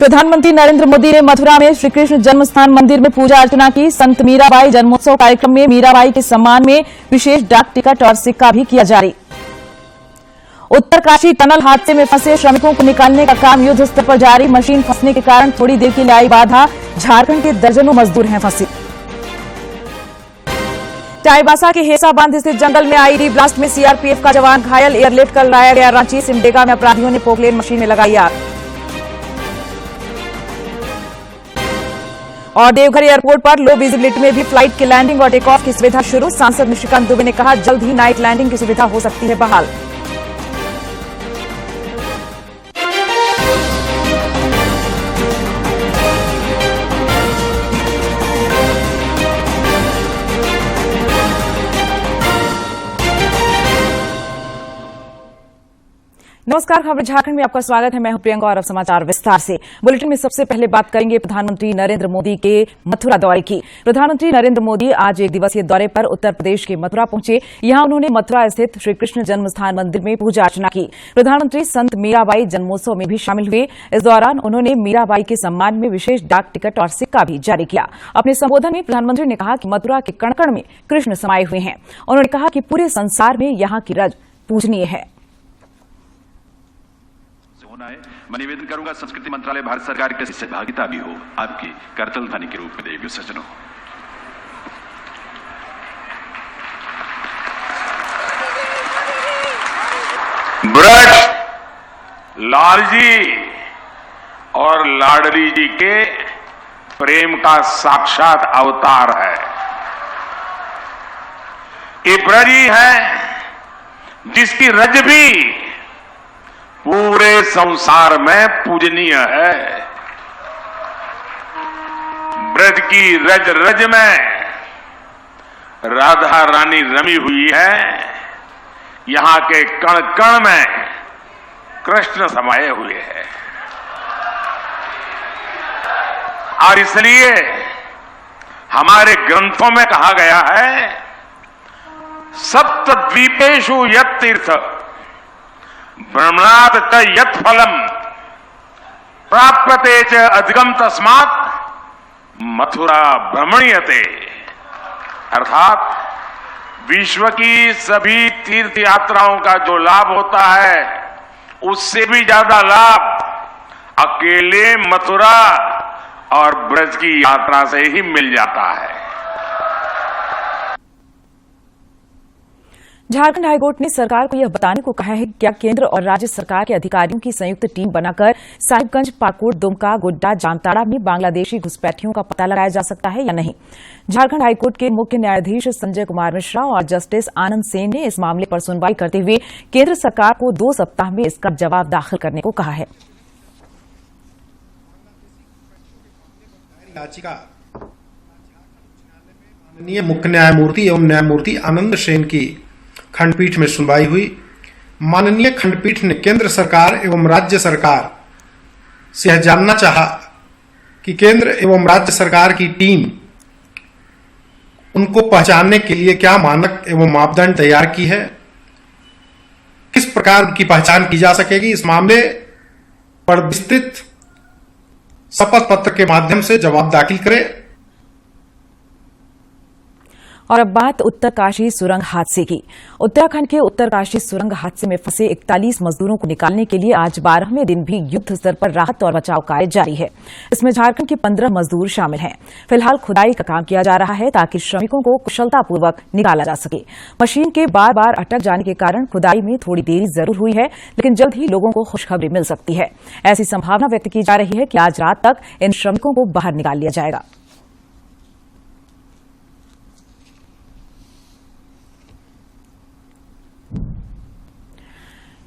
प्रधानमंत्री नरेंद्र मोदी ने मथुरा में श्री कृष्ण जन्मस्थान मंदिर में पूजा अर्चना की। संत मीराबाई जन्मोत्सव कार्यक्रम में मीराबाई के सम्मान में विशेष डाक टिकट और सिक्का भी किया जारी। उत्तरकाशी टनल हादसे में फंसे श्रमिकों को निकालने का काम युद्ध स्तर पर जारी। मशीन फंसने के कारण थोड़ी देर के लिए आई बाधा। झारखंड के दर्जनों मजदूर हैं फंसे। चाईबासा के हेसा बांध स्थित जंगल में आईडी ब्लास्ट में सीआरपीएफ का जवान घायल। एयरलिफ्ट कर लाया गया रांची। सिमडेगा में अपराधियों ने पोकलेन मशीन में लगाई आग। और देवघर एयरपोर्ट पर लो विजिबिलिटी में भी फ्लाइट की लैंडिंग और टेक ऑफ की सुविधा शुरू। सांसद निशिकांत दुबे ने कहा जल्द ही नाइट लैंडिंग की सुविधा हो सकती है बहाल। नमस्कार, खबर झारखंड में आपका स्वागत है। मैं हूं प्रियंका और अब समाचार विस्तार से। बुलेटिन में सबसे पहले बात करेंगे प्रधानमंत्री नरेंद्र मोदी के मथुरा दौरे की। प्रधानमंत्री नरेंद्र मोदी आज एक दिवसीय दौरे पर उत्तर प्रदेश के मथुरा पहुंचे। यहां उन्होंने मथुरा स्थित श्री कृष्ण जन्मस्थान मंदिर में पूजा अर्चना की। प्रधानमंत्री संत मीराबाई जन्मोत्सव में भी शामिल हुए। इस दौरान उन्होंने मीराबाई के सम्मान में विशेष डाक टिकट और सिक्का भी जारी किया। अपने संबोधन में प्रधानमंत्री ने कहा कि मथुरा के कण कण में कृष्ण समाये हुए हैं। उन्होंने कहा कि पूरे संसार में यहाँ की रज पूजनीय है। मैं निवेदन करूंगा संस्कृति मंत्रालय भारत सरकार की सहभागिता भी हो आपकी करतल ध्वनि के रूप में देवी सज्जनों। ब्रज लालजी और लाडली जी के प्रेम का साक्षात अवतार है। ये ब्रज ही है जिसकी रज भी पूरे संसार में पूजनीय है। ब्रज की रज रज में राधा रानी रमी हुई है। यहां के कण कण में कृष्ण समाये हुए हैं और इसलिए हमारे ग्रंथों में कहा गया है सप्त द्वीपेषु यत् तीर्थ भ्रमणात् च यत् फलम प्राप्यते च अधिगम तस्मात् मथुरा भ्रमणीयते। अर्थात विश्व की सभी तीर्थ यात्राओं का जो लाभ होता है उससे भी ज्यादा लाभ अकेले मथुरा और ब्रज की यात्रा से ही मिल जाता है। झारखंड हाईकोर्ट ने सरकार को यह बताने को कहा है कि क्या केंद्र और राज्य सरकार के अधिकारियों की संयुक्त टीम बनाकर साहिबगंज, पाकुड़, दुमका, गोड्डा, जामताड़ा में बांग्लादेशी घुसपैठियों का पता लगाया जा सकता है या नहीं। झारखंड हाईकोर्ट के मुख्य न्यायाधीश संजय कुमार मिश्रा और जस्टिस आनंद सेन ने इस मामले पर सुनवाई करते हुए केंद्र सरकार को 2 सप्ताह में इसका जवाब दाखिल करने को कहा है। माननीय मुख्य न्यायमूर्ति एवं न्यायमूर्ति आनंद सेन की खंडपीठ में सुनवाई हुई। माननीय खंडपीठ ने केंद्र सरकार एवं राज्य सरकार से यह जानना चाहा कि केंद्र एवं राज्य सरकार की टीम उनको पहचानने के लिए क्या मानक एवं मापदंड तैयार की है, किस प्रकार की पहचान की जा सकेगी। इस मामले पर विस्तृत शपथ पत्र के माध्यम से जवाब दाखिल करें। और अब बात उत्तरकाशी सुरंग हादसे की। उत्तराखंड के उत्तरकाशी सुरंग हादसे में फंसे 41 मजदूरों को निकालने के लिए आज 12वें दिन भी युद्ध स्तर पर राहत और बचाव कार्य जारी है। इसमें झारखंड के 15 मजदूर शामिल हैं। फिलहाल खुदाई का काम किया जा रहा है ताकि श्रमिकों को कुशलतापूर्वक निकाला जा सके। मशीन के बार बार अटक जाने के कारण खुदाई में थोड़ी देरी जरूर हुई है, लेकिन जल्द ही लोगों को खुशखबरी मिल सकती है। ऐसी संभावना व्यक्त की जा रही है कि आज रात तक इन श्रमिकों को बाहर निकाल लिया जाएगा।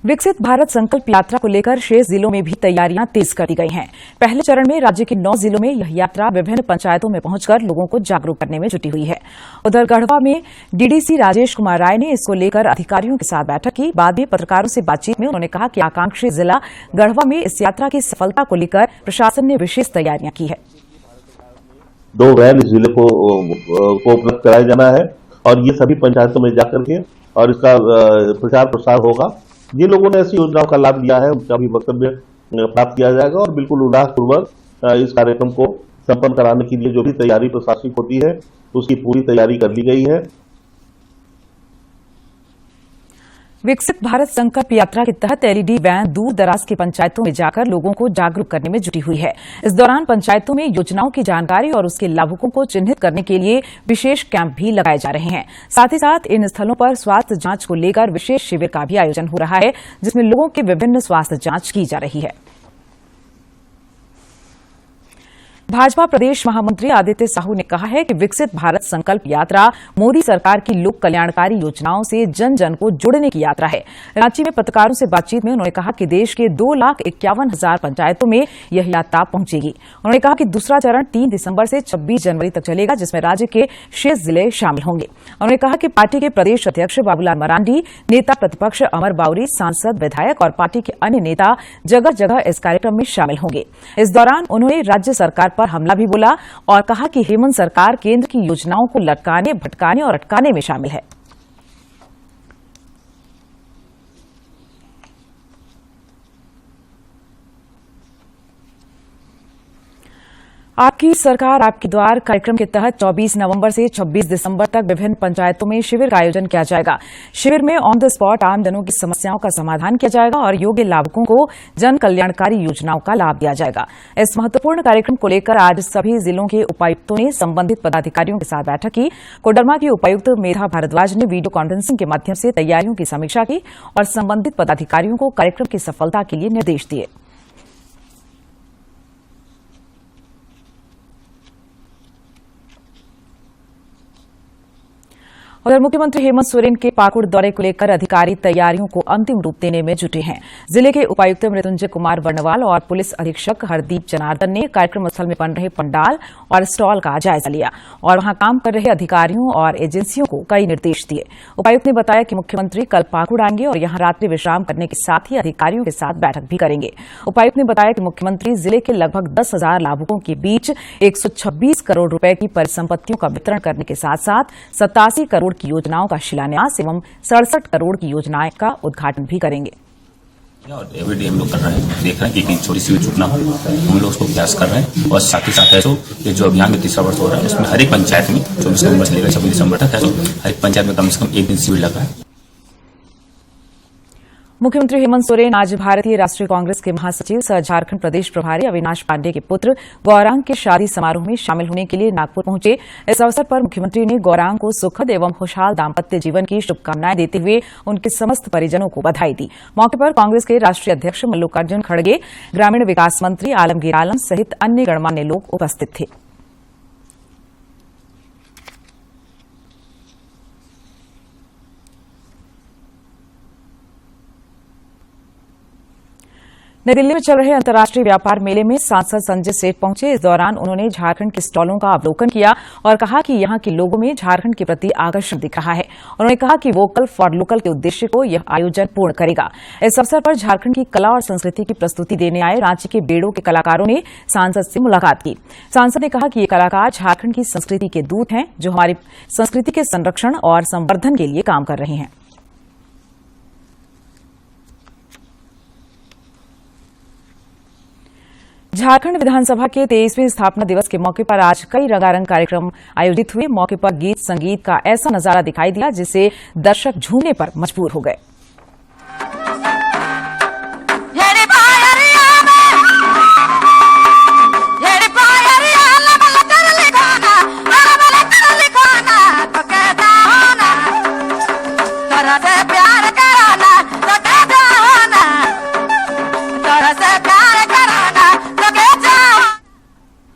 विकसित भारत संकल्प यात्रा को लेकर शेष जिलों में भी तैयारियां तेज कर दी गई हैं। पहले चरण में राज्य के 9 जिलों में यह यात्रा विभिन्न पंचायतों में पहुंचकर लोगों को जागरूक करने में जुटी हुई है। उधर गढ़वा में डीडीसी राजेश कुमार राय ने इसको लेकर अधिकारियों के साथ बैठक की। बाद में पत्रकारों से बातचीत में उन्होंने कहा कि आकांक्षी जिला गढ़वा में इस यात्रा की सफलता को लेकर प्रशासन ने विशेष तैयारियां की है। 2 वैन इस जिले को उपलब्ध कराया जाना है और ये सभी पंचायतों में जाकर के और इसका प्रचार प्रसार होगा। जिन लोगों ने ऐसी योजनाओं का लाभ लिया है उनका भी वक्तव्य प्राप्त किया जाएगा और बिल्कुल उल्लासपूर्वक इस कार्यक्रम को संपन्न कराने के लिए जो भी तैयारी प्रशासनिक होती है उसकी पूरी तैयारी कर ली गई है। विकसित भारत संकल्प यात्रा के तहत एलईडी वैन दूर दराज की पंचायतों में जाकर लोगों को जागरूक करने में जुटी हुई है। इस दौरान पंचायतों में योजनाओं की जानकारी और उसके लाभुकों को चिन्हित करने के लिए विशेष कैंप भी लगाए जा रहे हैं। साथ ही साथ इन स्थलों पर स्वास्थ्य जांच को लेकर विशेष शिविर का भी आयोजन हो रहा है, जिसमें लोगों की विभिन्न स्वास्थ्य जांच की जा रही है। भाजपा प्रदेश महामंत्री आदित्य साहू ने कहा है कि विकसित भारत संकल्प यात्रा मोदी सरकार की लोक कल्याणकारी योजनाओं से जन जन को जोड़ने की यात्रा है। रांची में पत्रकारों से बातचीत में उन्होंने कहा कि देश के 2,51,000 पंचायतों में यह यात्रा पहुंचेगी। उन्होंने कहा कि दूसरा चरण 3 दिसंबर से 26 जनवरी तक चलेगा, जिसमें राज्य के शेष जिले शामिल होंगे। उन्होंने कहा कि पार्टी के प्रदेश अध्यक्ष बाबूलाल मरांडी, नेता प्रतिपक्ष अमर बाउरी, सांसद, विधायक और पार्टी के अन्य नेता जगह जगह इस कार्यक्रम में शामिल होंगे। इस दौरान उन्होंने राज्य सरकार पर हमला भी बोला और कहा कि हेमंत सरकार केंद्र की योजनाओं को लटकाने, भटकाने और अटकाने में शामिल है। आपकी सरकार आपके द्वार कार्यक्रम के तहत 24 नवंबर से 26 दिसंबर तक विभिन्न पंचायतों में शिविर का आयोजन किया जाएगा। शिविर में ऑन द स्पॉट आमजनों की समस्याओं का समाधान किया जाएगा और योग्य लाभुकों को जन कल्याणकारी योजनाओं का लाभ दिया जाएगा। इस महत्वपूर्ण कार्यक्रम को लेकर आज सभी जिलों के उपायुक्तों ने संबंधित पदाधिकारियों के साथ बैठक की। कोडरमा की उपायुक्त मेधा भारद्वाज ने वीडियो कॉन्फ्रेंसिंग के माध्यम से तैयारियों की समीक्षा की और संबंधित पदाधिकारियों को कार्यक्रम की सफलता के लिए निर्देश दिए। उधर मुख्यमंत्री हेमंत सोरेन के पाकुड़ दौरे को लेकर अधिकारी तैयारियों को अंतिम रूप देने में जुटे हैं। जिले के उपायुक्त मृत्युंजय कुमार वर्णवाल और पुलिस अधीक्षक हरदीप जनार्दन ने कार्यक्रम स्थल में बन रहे पंडाल और स्टॉल का जायजा लिया और वहां काम कर रहे अधिकारियों और एजेंसियों को कई निर्देश दिए। उपायुक्त ने बताया कि मुख्यमंत्री कल पाकुड़ आएंगे और यहां रात्रि विश्राम करने के साथ ही अधिकारियों के साथ बैठक भी करेंगे। उपायुक्त ने बताया कि मुख्यमंत्री जिले के लगभग 10,000 लाभुकों के बीच 126 करोड़ रुपए की परिसंपत्तियों का वितरण करने के साथ साथ 87 करोड़ की योजनाओं का शिलान्यास एवं 67 करोड़ की योजनाएं का उद्घाटन भी करेंगे। और एवरीडे हम लोग कर रहे हैं, देख रहे हैं कि कहीं छोटी सी छूट ना हो, हम लोग उसको प्रयास कर रहे हैं। और साथ ही साथ है ये जो अभियान में 3रा वर्ष हो रहा है उसमें हर एक पंचायत में 24 नवंबर से लेकर 26 दिसंबर तक है, हर एक पंचायत में कम से कम 1 दिन शिविर लगा है। मुख्यमंत्री हेमंत सोरेन आज भारतीय राष्ट्रीय कांग्रेस के महासचिव सह झारखंड प्रदेश प्रभारी अविनाश पांडे के पुत्र गौरांग के शादी समारोह में शामिल होने के लिए नागपुर पहुंचे। इस अवसर पर मुख्यमंत्री ने गौरांग को सुखद एवं खुशहाल दाम्पत्य जीवन की शुभकामनाएं देते हुए उनके समस्त परिजनों को बधाई दी। मौके पर कांग्रेस के राष्ट्रीय अध्यक्ष मल्लिकार्जुन खड़गे, ग्रामीण विकास मंत्री आलमगीर आलम सहित अन्य गणमान्य लोग उपस्थित थे। नई दिल्ली में चल रहे अंतर्राष्ट्रीय व्यापार मेले में सांसद संजय सेठ पहुंचे। इस दौरान उन्होंने झारखंड के स्टॉलों का अवलोकन किया और कहा कि यहां के लोगों में झारखंड के प्रति आकर्षण दिख रहा है। उन्होंने कहा कि वोकल फॉर लोकल के उद्देश्य को यह आयोजन पूर्ण करेगा। इस अवसर पर झारखंड की कला और संस्कृति की प्रस्तुति देने आए रांची के बेड़ो के कलाकारों ने सांसद से मुलाकात की। सांसद ने कहा कि ये कलाकार झारखंड की संस्कृति के दूत हैं, जो हमारी संस्कृति के संरक्षण और संवर्धन के लिए काम कर रहे हैं। झारखंड विधानसभा के 23वें स्थापना दिवस के मौके पर आज कई रंगारंग कार्यक्रम आयोजित हुए। मौके पर गीत संगीत का ऐसा नजारा दिखाई दिया जिससे दर्शक झूमने पर मजबूर हो गए।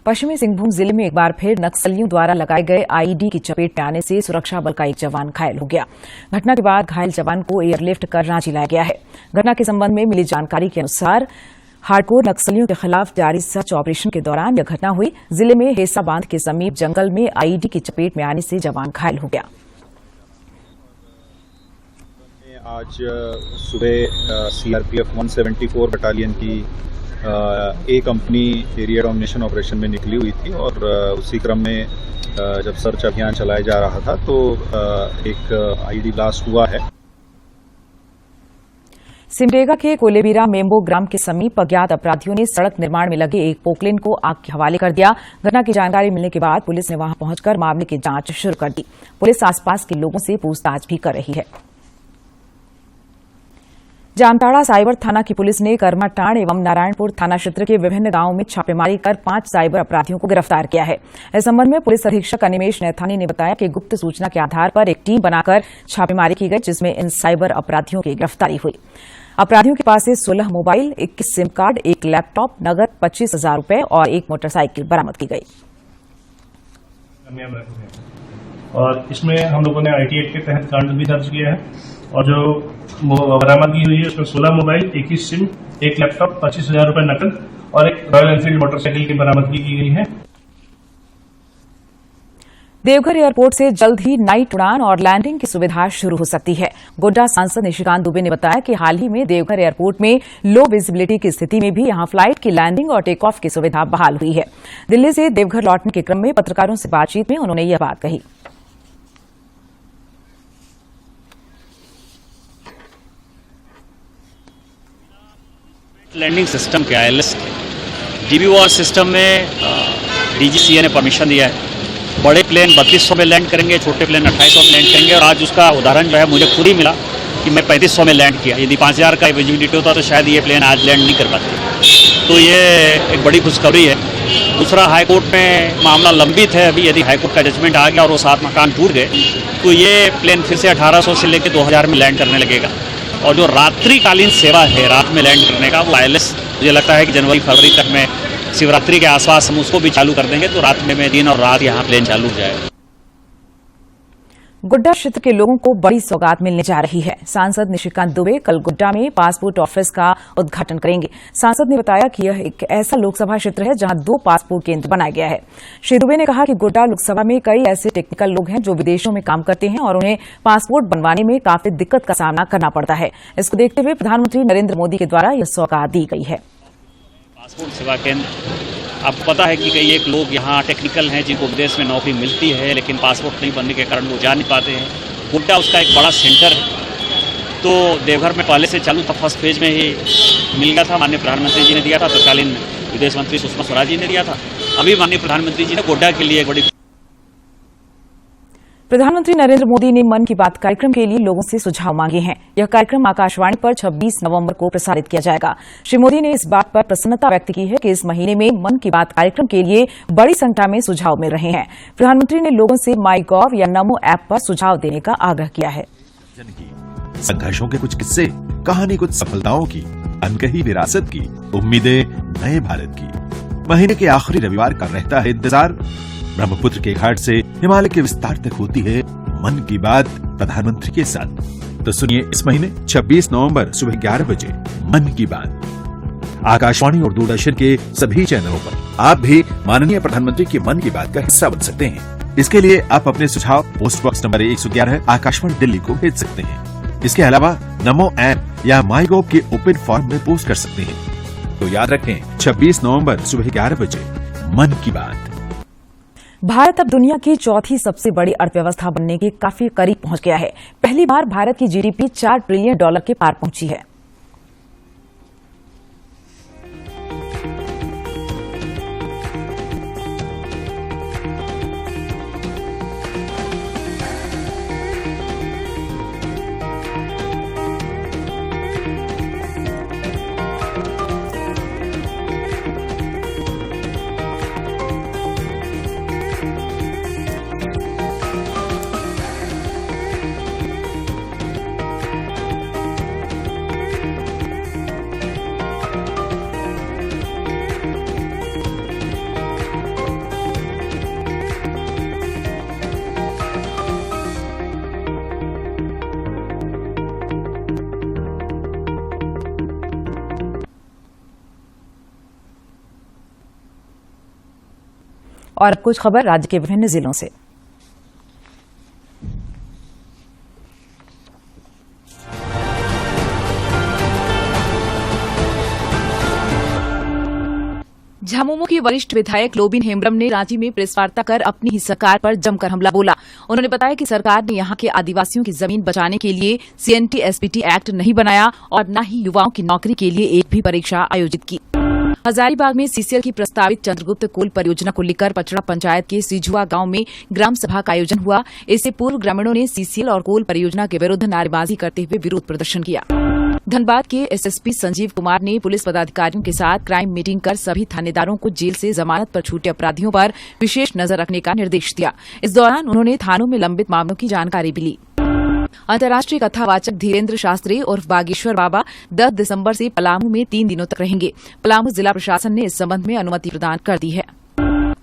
पश्चिमी सिंहभूम जिले में एक बार फिर नक्सलियों द्वारा लगाए गए आईईडी की चपेट में आने से सुरक्षा बल का एक जवान घायल हो गया। घटना के बाद घायल जवान को एयरलिफ्ट कर रांची लाया गया है। घटना के संबंध में मिली जानकारी के अनुसार हार्डकोर नक्सलियों के खिलाफ जारी सर्च ऑपरेशन के दौरान यह घटना हुई। जिले में हेसा बांध के समीप जंगल में आईईडी की चपेट में आने से जवान घायल हो गया। आज सुबह सीआरपीएफ 174 बटालियन की ए कंपनी एरिया डोमिनेशन ऑपरेशन में निकली हुई थी और उसी क्रम में जब सर्च अभियान चलाया जा रहा था तो एक आईईडी ब्लास्ट हुआ है। सिमडेगा के कोलेबीरा मेम्बो ग्राम के समीप अज्ञात अपराधियों ने सड़क निर्माण में लगे एक पोकलेन को आग के हवाले कर दिया। घटना की जानकारी मिलने के बाद पुलिस ने वहां पहुंचकर मामले की जांच शुरू कर दी। पुलिस आसपास के लोगों से पूछताछ भी कर रही है। जामताड़ा साइबर थाना की पुलिस ने करमाटांड एवं नारायणपुर थाना क्षेत्र के विभिन्न गांवों में छापेमारी कर 5 साइबर अपराधियों को गिरफ्तार किया है। इस संबंध में पुलिस अधीक्षक अनिमेश नैथानी ने बताया कि गुप्त सूचना के आधार पर एक टीम बनाकर छापेमारी की गई, जिसमें इन साइबर अपराधियों की गिरफ्तारी हुई। अपराधियों के पास से 16 मोबाइल, 21 सिम कार्ड, एक लैपटॉप, नगद 25,000 रुपए और एक मोटरसाइकिल बरामद की गई। और इसमें हम लोगों ने IT एक्ट के तहत कांड भी दर्ज किया है और जो बरामदगी हुई है उसमें 16 मोबाइल, 21 सिम, एक लैपटॉप, 25,000 रुपए नकद और एक रॉयल एनफील्ड मोटरसाइकिल की बरामदगी की गई है। देवघर एयरपोर्ट से जल्द ही नाइट उड़ान और लैंडिंग की सुविधा शुरू हो सकती है। गोड्डा सांसद निशिकांत दुबे ने बताया कि हाल ही में देवघर एयरपोर्ट में लो विजिबिलिटी की स्थिति में भी यहां फ्लाइट की लैंडिंग और टेक ऑफ की सुविधा बहाल हुई है। दिल्ली से देवघर लौटने के क्रम में पत्रकारों से बातचीत में उन्होंने यह बात कही। लैंडिंग सिस्टम के ILS DBOR सिस्टम में DGCA ने परमिशन दिया है। बड़े प्लेन 3200 में लैंड करेंगे, छोटे प्लेन 2800 में लैंड करेंगे और आज उसका उदाहरण जो है मुझे खुद ही मिला कि मैं 3500 में लैंड किया। यदि 5000 का विजिबिलिटी होता तो शायद ये प्लेन आज लैंड नहीं कर पाते। तो ये एक बड़ी खुशखबरी है। दूसरा, हाईकोर्ट में मामला लंबित है अभी। यदि हाईकोर्ट का जजमेंट आ गया और वो 7 मकान टूट गए तो ये प्लेन फिर से 1800 से लेकर 2000 में लैंड करने लगेगा। और जो रात्रिकालीन सेवा है रात में लैंड करने का, वो ILS मुझे लगता है कि जनवरी-फरवरी तक में शिवरात्रि के आसपास हम उसको भी चालू कर देंगे तो रात में दिन और रात यहाँ प्लेन चालू हो जाएगा। गुड्डा क्षेत्र के लोगों को बड़ी सौगात मिलने जा रही है। सांसद निशिकांत दुबे कल गुड्डा में पासपोर्ट ऑफिस का उद्घाटन करेंगे। सांसद ने बताया कि यह एक ऐसा लोकसभा क्षेत्र है जहां 2 पासपोर्ट केंद्र बनाया गया है। श्री दुबे ने कहा कि गुड्डा लोकसभा में कई ऐसे टेक्निकल लोग हैं जो विदेशों में काम करते हैं और उन्हें पासपोर्ट बनवाने में काफी दिक्कत का सामना करना पड़ता है। इसको देखते हुए प्रधानमंत्री नरेंद्र मोदी के द्वारा यह सौगात दी गई है। पासपोर्ट सेवा केंद्र, आपको पता है कि कई एक लोग यहाँ टेक्निकल हैं जिनको विदेश में नौकरी मिलती है लेकिन पासपोर्ट नहीं बनने के कारण वो जा नहीं पाते हैं। गुड्डा उसका एक बड़ा सेंटर है। तो देवघर में पहले से चालू था, फर्स्ट फेज में ही मिल गया था। माननीय प्रधानमंत्री जी ने दिया था, तत्कालीन विदेश मंत्री सुषमा स्वराज जी ने दिया था। अभी माननीय प्रधानमंत्री जी ने गुड्डा के लिए एक बड़ी। प्रधानमंत्री नरेंद्र मोदी ने मन की बात कार्यक्रम के लिए लोगों से सुझाव मांगे हैं। यह कार्यक्रम आकाशवाणी पर 26 नवंबर को प्रसारित किया जाएगा। श्री मोदी ने इस बात पर प्रसन्नता व्यक्त की है कि इस महीने में मन की बात कार्यक्रम के लिए बड़ी संख्या में सुझाव मिल रहे हैं। प्रधानमंत्री ने लोगों से माईगॉव या नमो ऐप पर सुझाव देने का आग्रह किया है। संघर्षों के कुछ किस्से, कहानी कुछ सफलताओं की, अनकही विरासत की, उम्मीदें नए भारत की। महीने के आखिरी रविवार का रहता है इंतजार। ब्रह्मपुत्र के घाट से हिमालय के विस्तार तक होती है मन की बात प्रधानमंत्री के साथ। तो सुनिए इस महीने 26 नवंबर सुबह 11 बजे मन की बात आकाशवाणी और दूरदर्शन के सभी चैनलों पर। आप भी माननीय प्रधानमंत्री की मन की बात का हिस्सा बन सकते हैं। इसके लिए आप अपने सुझाव post box number 111 Akashvani Delhi को भेज सकते हैं। इसके अलावा नमो ऐप या माईगॉव के ओपन फॉर्म में पोस्ट कर सकते हैं। तो याद रखें 26 नवंबर सुबह 11 बजे मन की बात। भारत अब दुनिया की चौथी सबसे बड़ी अर्थव्यवस्था बनने के काफी करीब पहुंच गया है। पहली बार भारत की GDP $4 ट्रिलियन के पार पहुंची है। और अब कुछ खबर राज्य के विभिन्न जिलों से। झामुमो की वरिष्ठ विधायक लोबिन हेम्ब्रम ने रांची में प्रेस वार्ता कर अपनी ही सरकार पर जमकर हमला बोला। उन्होंने बताया कि सरकार ने यहां के आदिवासियों की जमीन बचाने के लिए CNT SPT एक्ट नहीं बनाया और न ही युवाओं की नौकरी के लिए एक भी परीक्षा आयोजित की। हजारीबाग में CCL की प्रस्तावित चंद्रगुप्त कोल परियोजना को लेकर पचड़ा पंचायत के सिजुआ गांव में ग्राम सभा का आयोजन हुआ। इससे पूर्व ग्रामीणों ने CCL और कोल परियोजना के विरुद्ध नारेबाजी करते हुए विरोध प्रदर्शन किया। धनबाद के SSP संजीव कुमार ने पुलिस पदाधिकारियों के साथ क्राइम मीटिंग कर सभी थानेदारों को जेल से जमानत पर छूटे अपराधियों पर विशेष नजर रखने का निर्देश दिया। इस दौरान उन्होंने थानों में लंबित मामलों की जानकारी भी ली। अंतर्राष्ट्रीय कथावाचक धीरेन्द्र शास्त्री उर्फ बागेश्वर बाबा 10 दिसंबर से पलामू में 3 दिनों तक रहेंगे। पलामू जिला प्रशासन ने इस संबंध में अनुमति प्रदान कर दी है।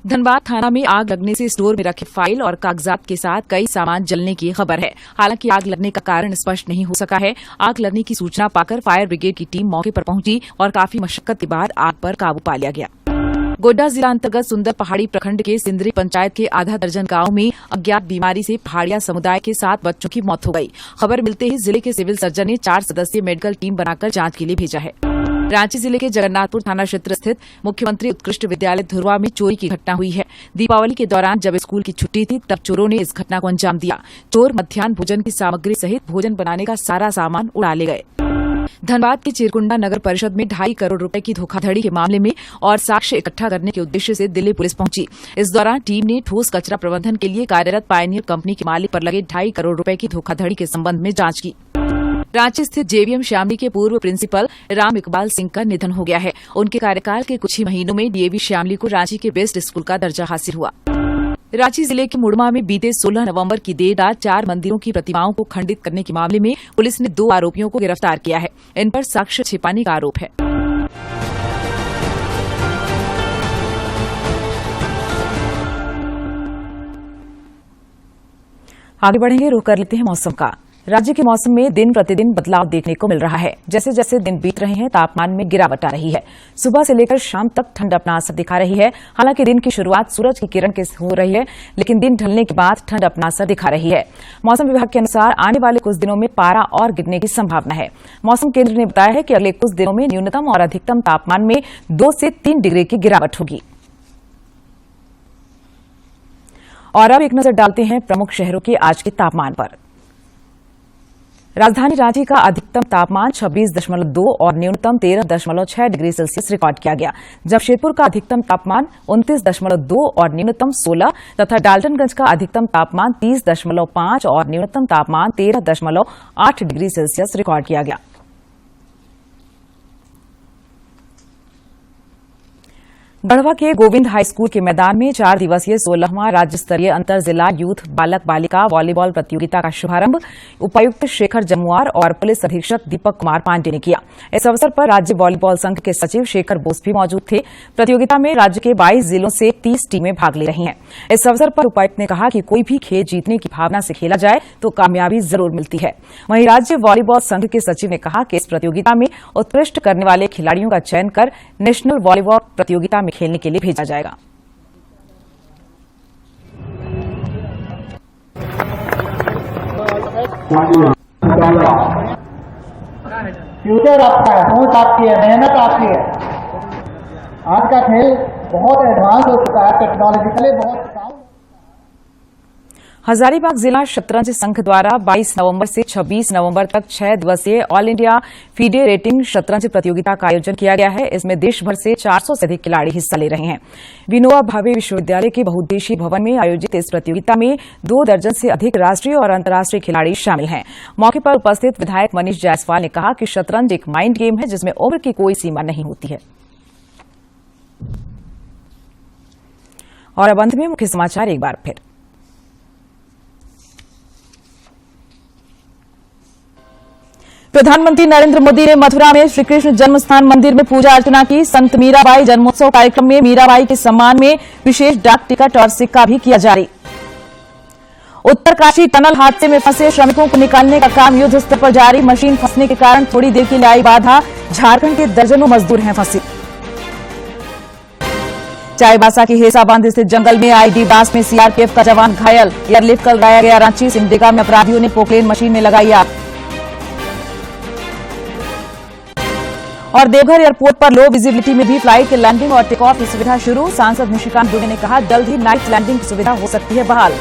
धनबाद थाना में आग लगने से स्टोर में रखे फाइल और कागजात के साथ कई सामान जलने की खबर है। हालांकि आग लगने का कारण स्पष्ट नहीं हो सका है। आग लगने की सूचना पाकर फायर ब्रिगेड की टीम मौके पर पहुंची और काफी मशक्कत के बाद आग पर काबू पा लिया गया। गोड्डा जिला अंतर्गत सुंदर पहाड़ी प्रखंड के सिंदरी पंचायत के आधा दर्जन गांव में अज्ञात बीमारी से पहाड़िया समुदाय के 7 बच्चों की मौत हो गई। खबर मिलते ही जिले के सिविल सर्जन ने 4 सदस्यीय मेडिकल टीम बनाकर जांच के लिए भेजा है। रांची जिले के जगन्नाथपुर थाना क्षेत्र स्थित मुख्यमंत्री उत्कृष्ट विद्यालय धुरवा में चोरी की घटना हुई है। दीपावली के दौरान जब स्कूल की छुट्टी थी तब चोरों ने इस घटना को अंजाम दिया। चोर मध्याह्न भोजन की सामग्री सहित भोजन बनाने का सारा सामान उड़ा ले गए। धनबाद के चिरकुंडा नगर परिषद में 2.5 करोड़ रुपए की धोखाधड़ी के मामले में और साक्ष्य इकट्ठा करने के उद्देश्य से दिल्ली पुलिस पहुंची। इस दौरान टीम ने ठोस कचरा प्रबंधन के लिए कार्यरत पायनियर कंपनी के मालिक पर लगे 2.5 करोड़ रुपए की धोखाधड़ी के संबंध में जांच की। रांची स्थित JVM श्यामली के पूर्व प्रिंसिपल राम इकबाल सिंह का निधन हो गया है। उनके कार्यकाल के कुछ ही महीनों में DAV श्यामली को रांची के बेस्ट स्कूल का दर्जा हासिल हुआ। रांची जिले के मुड़मा में बीते 16 नवंबर की देर रात 4 मंदिरों की प्रतिमाओं को खंडित करने के मामले में पुलिस ने 2 आरोपियों को गिरफ्तार किया है। इन पर साक्ष्य छिपाने का आरोप है। आगे बढ़ेंगे, रुख कर लेते हैं मौसम का। राज्य के मौसम में दिन प्रतिदिन बदलाव देखने को मिल रहा है। जैसे जैसे दिन बीत रहे हैं तापमान में गिरावट आ रही है। सुबह से लेकर शाम तक ठंड अपना असर दिखा रही है। हालांकि दिन की शुरुआत सूरज की किरण के हो रही है, लेकिन दिन ढलने के बाद ठंड अपना असर दिखा रही है। मौसम विभाग के अनुसार आने वाले कुछ दिनों में पारा और गिरने की संभावना है। मौसम केंद्र ने बताया है कि अगले कुछ दिनों में न्यूनतम और अधिकतम तापमान में 2 से 3 डिग्री की गिरावट होगी। और अब एक नजर डालते हैं प्रमुख शहरों के आज के तापमान पर। राजधानी रांची का अधिकतम तापमान 26.2 और न्यूनतम 13.6 डिग्री सेल्सियस रिकॉर्ड किया गया। जमशेदपुर का अधिकतम तापमान 29.2 और न्यूनतम 16 तथा डाल्टनगंज का अधिकतम तापमान 30.5 और न्यूनतम तापमान 13.8 डिग्री सेल्सियस रिकॉर्ड किया गया। गढ़वा के गोविंद हाई स्कूल के मैदान में 4 दिवसीय 16वां राज्य स्तरीय अंतर जिला यूथ बालक बालिका वॉलीबॉल प्रतियोगिता का शुभारंभ उपायुक्त शेखर जमुआर और पुलिस अधीक्षक दीपक कुमार पांडे ने किया। इस अवसर पर राज्य वॉलीबॉल संघ के सचिव शेखर बोस भी मौजूद थे। प्रतियोगिता में राज्य के 22 जिलों से 30 टीमें भाग ले रही हैं। इस अवसर पर उपायुक्त ने कहा कि कोई भी खेल जीतने की भावना से खेला जाए तो कामयाबी जरूर मिलती है। वहीं राज्य वॉलीबॉल संघ के सचिव ने कहा कि इस प्रतियोगिता में उत्कृष्ट करने वाले खिलाड़ियों का चयन कर नेशनल वॉलीबॉल प्रतियोगिता में खेलने के लिए भेजा जाएगा। फ्यूचर आपका है, सोच आपकी है, मेहनत आपकी है। आज का खेल बहुत एडवांस हो चुका है, टेक्नोलॉजिकली बहुत। हजारीबाग जिला शतरंज संघ द्वारा 22 नवंबर से 26 नवंबर तक 6 दिवसीय ऑल इंडिया फीडे रेटिंग शतरंज प्रतियोगिता का आयोजन किया गया है। इसमें देश भर से 400 से अधिक खिलाड़ी हिस्सा ले रहे हैं। विनोबा भावे विश्वविद्यालय के बहुउद्देशीय भवन में आयोजित इस प्रतियोगिता में 2 दर्जन से अधिक राष्ट्रीय और अंतर्राष्ट्रीय खिलाड़ी शामिल हैं। मौके पर उपस्थित विधायक मनीष जायसवाल ने कहा कि शतरंज एक माइंड गेम है जिसमें उम्र की कोई सीमा नहीं होती है। और अब अंत में मुख्य समाचार एक बार फिर। प्रधानमंत्री नरेंद्र मोदी ने मथुरा में श्रीकृष्ण जन्मस्थान मंदिर में पूजा अर्चना की। संत मीराबाई जन्मोत्सव कार्यक्रम में मीराबाई के सम्मान में विशेष डाक टिकट और सिक्का भी किया जारी। उत्तरकाशी टनल हादसे में फंसे श्रमिकों को निकालने का काम युद्ध स्तर पर जारी। मशीन फंसने के कारण थोड़ी देर के लिए आई बाधा। झारखंड के दर्जनों मजदूर हैं फंसे। चाईबासा के हेसा बांध स्थित जंगल में आईडी ब्लास्ट में सीआरपीएफ का जवान घायल। एयरलिफ्ट कर लाया गया रांची। सिमडेगा में अपराधियों ने पोकलेन मशीन में लगाई आग। और देवघर एयरपोर्ट पर लो विजिबिलिटी में भी फ्लाइट के लैंडिंग और टेक ऑफ की सुविधा शुरू। सांसद निशिकांत दुबे ने कहा जल्द ही नाइट लैंडिंग की सुविधा हो सकती है बहाल।